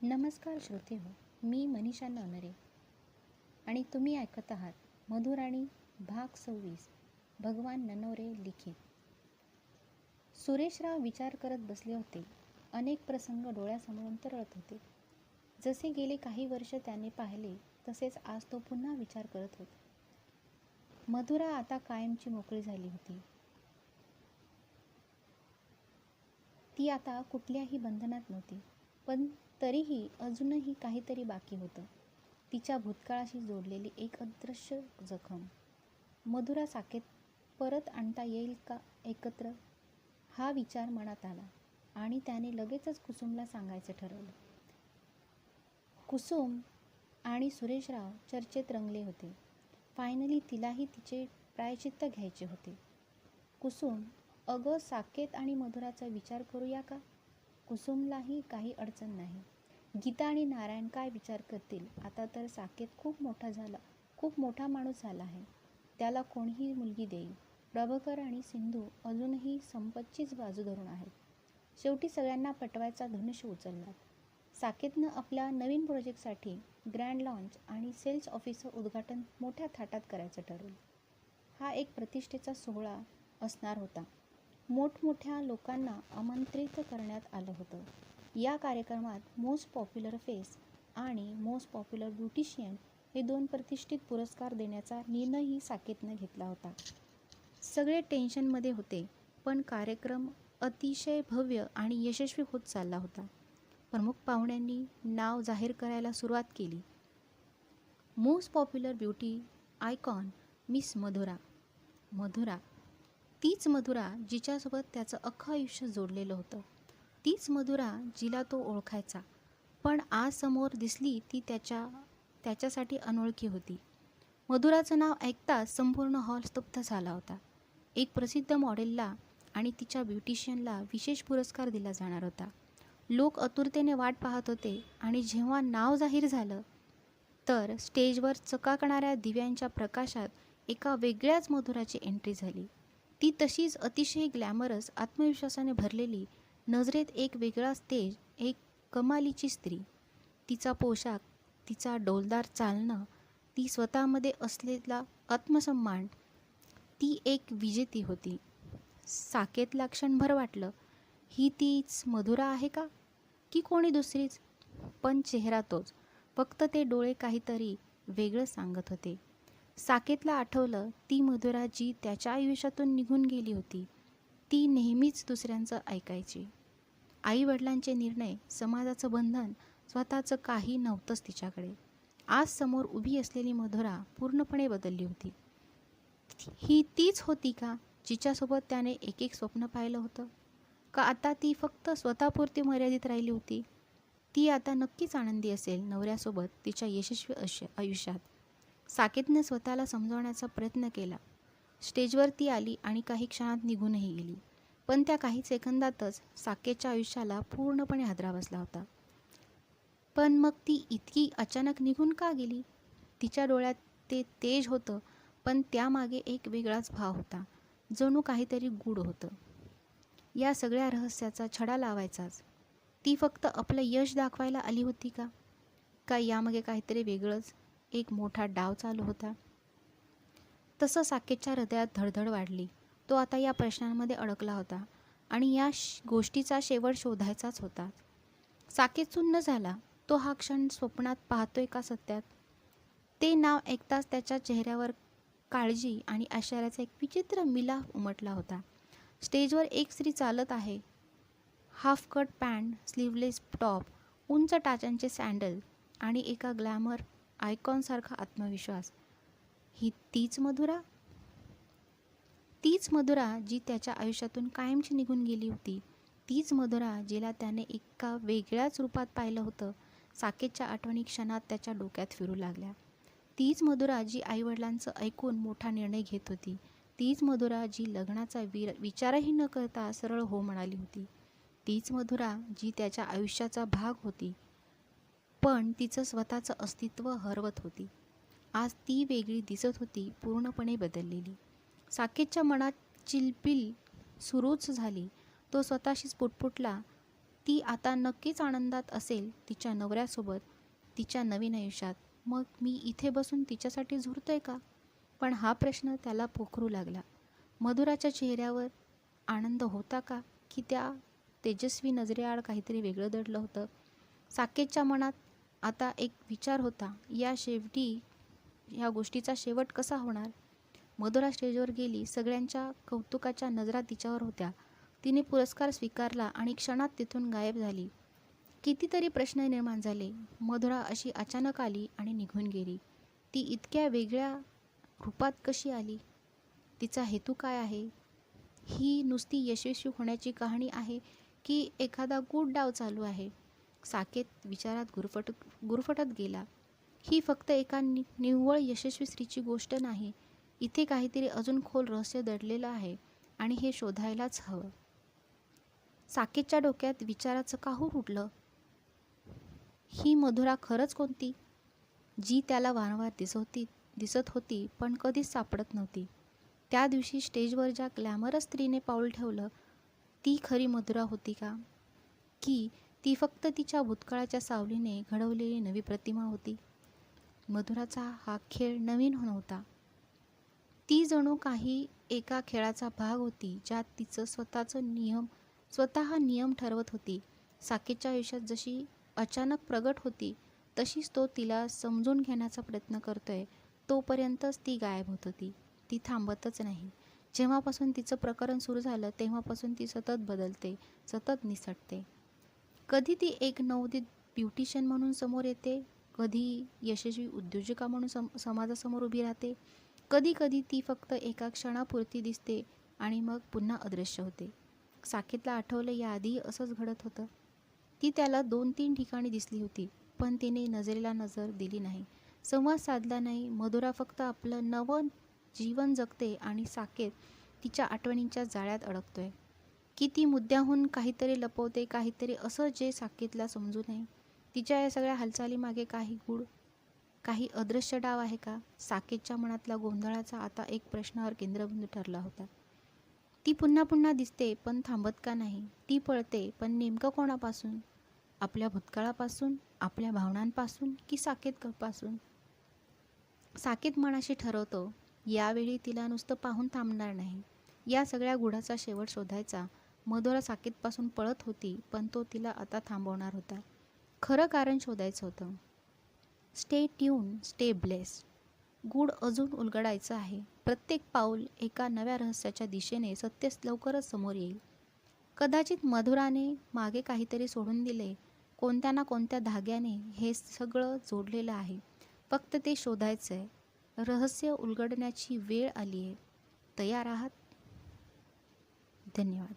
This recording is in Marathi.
नमस्कार श्रोते हो, मी मनीषा नवनरे आणि तुम्ही ऐकत आहात मधुराणी भाग 26 भगवान ननवरे लिखित. सुरेशराव विचार करत बसले होते. अनेक प्रसंग डोळ्यासमोरून तरळत होते. जसे गेले काही वर्ष त्याने पाहिले तसेच आज तो पुन्हा विचार करत होता. मधुरा आता कायमची मोकळी झाली होती. ती आता कुठल्याही बंधनात नव्हती, पण तरीही अजूनही काहीतरी बाकी होतं. तिच्या भूतकाळाशी जोडलेली एक अदृश्य जखम. मधुरा साकेत परत आणता येईल का एकत्र, हा विचार मनात आला आणि त्याने लगेचच कुसुमला सांगायचं ठरवलं. कुसुम आणि सुरेशराव चर्चेत रंगले होते. फायनली तिलाही तिचे प्रायश्चित्त घ्यायचे होते. कुसुम, अगं साकेत आणि मधुराचा विचार करूया का? कुसुमलाही काही अडचण नाही. गीता आणि नारायण काय विचार करतील? आता तर साकेत खूप मोठा माणूस झाला आहे. त्याला कोणीही मुलगी देईल. प्रभाकर आणि सिंधू अजूनही संपतचीच बाजू धरून आहेत. शेवटी सगळ्यांना पटवायचा धनुष उचलला. साकेतनं आपल्या नवीन प्रोजेक्टसाठी ग्रँड लॉन्च आणि सेल्स ऑफिसचं उद्घाटन मोठ्या थाटात करायचं ठरवलं. हा एक प्रतिष्ठेचा सोहळा असणार होता. मोठमोठ्या लोकांना आमंत्रित करण्यात आलं होतं. या कार्यक्रमात मोस्ट पॉप्युलर फेस आणि मोस्ट पॉप्युलर ब्युटिशियन हे 2 प्रतिष्ठित पुरस्कार देण्याचा निर्णयही साकेतनं घेतला होता. सगळे टेन्शनमध्ये होते, पण कार्यक्रम अतिशय भव्य आणि यशस्वी होत चालला होता. प्रमुख पाहुण्यांनी नाव जाहीर करायला सुरुवात केली. Most popular beauty icon miss Madhura. Madhura, तीच मधुरा जिच्यासोबत त्याचं अख्खं आयुष्य जोडलेलं होतं. तीच मधुरा जिला तो ओळखायचा, पण आज समोर दिसली ती त्याच्यासाठी अनोळखी होती. मधुराचं नाव ऐकताच संपूर्ण हॉल स्तब्ध झाला होता. एक प्रसिद्ध मॉडेलला आणि तिच्या ब्युटिशियनला विशेष पुरस्कार दिला जाणार होता. लोक आतुरतेने वाट पाहत होते आणि जेव्हा नाव जाहीर झालं तर स्टेजवर चकाकणाऱ्या दिव्यांच्या प्रकाशात एका वेगळ्याच मधुराची एंट्री झाली. ती तशीच अतिशय ग्लॅमरस, आत्मविश्वासाने भरलेली, नजरेत एक वेगळाच तेज, एक कमालीची स्त्री. तिचा पोशाख, तिचा डौलदार चालणं, ती स्वतःमध्ये असलेला आत्मसन्मान, ती एक विजेती होती. साकेतला क्षणभर वाटलं, ही तीच मधुरा आहे का, की कोणी दुसरीच? पण चेहरा तोच, फक्त ते डोळे काहीतरी वेगळं सांगत होते. साकेतला आठवलं, ती मधुरा जी त्याच्या आयुष्यातून निघून गेली होती. ती नेहमीच दुसऱ्यांचं ऐकायची. आई-वडिलांचे निर्णय, समाजाचं बंधन, स्वतःचं काही नव्हतंच तिच्याकडे. आज समोर उभी असलेली मधुरा पूर्णपणे बदलली होती. ही तीच होती का, जिच्यासोबत त्याने एक स्वप्न पाहिलं होतं? का आता ती फक्त स्वतःपुरती मर्यादित राहिली होती? ती आता नक्कीच आनंदी असेल नवऱ्यासोबत तिच्या यशस्वी आयुष्यात. साकेतने स्वतःला समजावण्याचा प्रयत्न केला. स्टेजवर ती आली आणि काही क्षणात निघूनही गेली. पण त्या काही सेकंदातच साकेतच्या आयुष्याला पूर्णपणे हादरा बसला होता. पण मग ती इतकी अचानक निघून का गेली? तिच्या डोळ्यात ते तेज होतं, पण त्यामागे एक वेगळाच भाव होता. जणू काहीतरी गूढ होतं. या सगळ्या रहस्याचा छडा लावायचाच. ती फक्त आपलं यश दाखवायला आली होती का? का यामागे काहीतरी वेगळंच, एक मोठा डाव चालू होता? तसं साकेतच्या हृदयात धडधड वाढली. तो आता या प्रश्नांमध्ये अडकला होता आणि या गोष्टीचा शेवट शोधायचाच होता. साकेत सुन्न झाला. तो हा क्षण स्वप्नात पाहतोय का सत्यात? ते नाव ऐकताच त्याच्या चेहऱ्यावर काळजी आणि आश्चर्याचा एक विचित्र मिलाफ उमटला होता. स्टेजवर एक स्त्री चालत आहे. Half cut pant, sleeveless top, उंच टाचांचे सँडल आणि एका ग्लॅमर आयकॉनसारखा आत्मविश्वास. ही तीच मधुरा? तीच मधुरा जी त्याच्या आयुष्यातून कायमची निघून गेली होती. तीच मधुरा जिला त्याने एका वेगळ्याच रूपात पाहिलं होतं. साकेतच्या आठवणी क्षणात त्याच्या डोक्यात फिरू लागल्या. तीच मधुरा जी आईवडिलांचं ऐकून मोठा निर्णय घेत होती. तीच मधुरा जी लग्नाचा विचारही न करता सरळ हो म्हणाली होती. तीच मधुरा जी त्याच्या आयुष्याचा भाग होती, पण तिचं स्वतःचं अस्तित्व हरवत होती. आज ती वेगळी दिसत होती, पूर्णपणे बदललेली. साकेतच्या मनात चिलबिल सुरूच झाली. तो स्वतःशीच पुटपुटला, ती आता नक्कीच आनंदात असेल तिच्या नवऱ्यासोबत, तिच्या नवीन आयुष्यात. मग मी इथे बसून तिच्यासाठी झुरतोय का? पण हा प्रश्न त्याला पोखरू लागला. मधुराच्या चेहऱ्यावर आनंद होता का, की त्या तेजस्वी नजरेआड काहीतरी वेगळं दडलं होतं? साकेतच्या मनात आता एक विचार होता, या गोष्टीचा शेवट कसा होणार? मधुरा स्टेजवर गेली. सगळ्यांच्या कौतुकाच्या नजरा तिच्यावर होत्या. तिने पुरस्कार स्वीकारला आणि क्षणात तिथून गायब झाली. कितीतरी प्रश्न निर्माण झाले. मधुरा अशी अचानक आली आणि निघून गेली. ती इतक्या वेगळ्या रूपात कशी आली? तिचा हेतू काय आहे? ही नुसती यशस्वी होण्याची कहाणी आहे की एखादा गूढ डाव चालू आहे? साकेत विचारात गुरफटत गेला. ही फक्त एका निव्वळ यशस्वी स्त्रीची गोष्ट नाही. इथे काहीतरी अजून खोल रहस्य दडलेलं आहे आणि हे शोधायलाच हवं. साकेतच्या डोक्यात विचाराचं काहूर उठलं. ही मधुरा खरंच कोणती, जी त्याला वारंवार दिसत होती पण कधीच सापडत नव्हती? त्या दिवशी स्टेजवर ज्या ग्लॅमरस स्त्रीने पाऊल ठेवलं, ती खरी मधुरा होती का? की ती फक्त तिच्या भूतकाळाच्या सावलीने घडवलेली नवी प्रतिमा होती? मधुराचा हा खेळ नवीन नव्हता. ती जणू काही एका खेळाचा भाग होती, ज्यात तिचं स्वतः नियम ठरवत होती. साकेतच्या आयुष्यात जशी अचानक प्रगट होती, तशीच तो तिला समजून घेण्याचा प्रयत्न करतोय, तोपर्यंतच ती गायब होत होती. ती थांबतच नाही. जेव्हापासून तिचं प्रकरण सुरू झालं, तेव्हापासून ती सतत बदलते, सतत निसटते. कधी ती एक नवोदित ब्युटिशियन म्हणून समोर येते, कधी यशस्वी उद्योजिका म्हणून समाजासमोर उभी राहते, कधी कधी ती फक्त एका क्षणापुरती दिसते आणि मग पुन्हा अदृश्य होते. साकेतला आठवलं, याआधी असंच घडत होतं. ती त्याला 2-3 ठिकाणी दिसली होती, पण तिने नजरेला नजर दिली नाही, संवाद साधला नाही. मधुरा फक्त आपलं नवं जीवन जगते आणि साकेत तिच्या आठवणींच्या जाळ्यात अडकतोय. की ती मुद्द्याहून काहीतरी लपवते, काहीतरी असं जे साकेतला समजू नये. तिच्या या सगळ्या हालचालीमागे काही अदृश्य डाव आहे का? साकेतच्या मनातला गोंधळाचा आता एक प्रश्नावर केंद्रबिंदू ठरला होता. ती पुन्हा पुन्हा दिसते पण थांबत का नाही? ती पळते पण नेमकं कोणापासून? आपल्या भूतकाळापासून, आपल्या भावनांपासून, की साकेतपासून? साकेत मनाशी ठरवतो, यावेळी तिला नुसतं पाहून थांबणार नाही. या सगळ्या गुढाचा शेवट शोधायचा. मधुरा साकेतपासून पळत होती, पण तो तिला आता थांबवणार होता. खरं कारण शोधायचं होतं. Stay tune, stay blessed. गूढ अजून उलगडायचं आहे. प्रत्येक पाऊल एका नव्या रहस्याच्या दिशेने. सत्य लवकरच समोर येईल. कदाचित मधुराने मागे काहीतरी सोडून दिले. कोणत्या ना कोणत्या धाग्याने हे सगळं जोडलेलं आहे. फक्त ते शोधायचं आहे. रहस्य उलगडण्याची वेळ आली आहे. तयार आहात? धन्यवाद.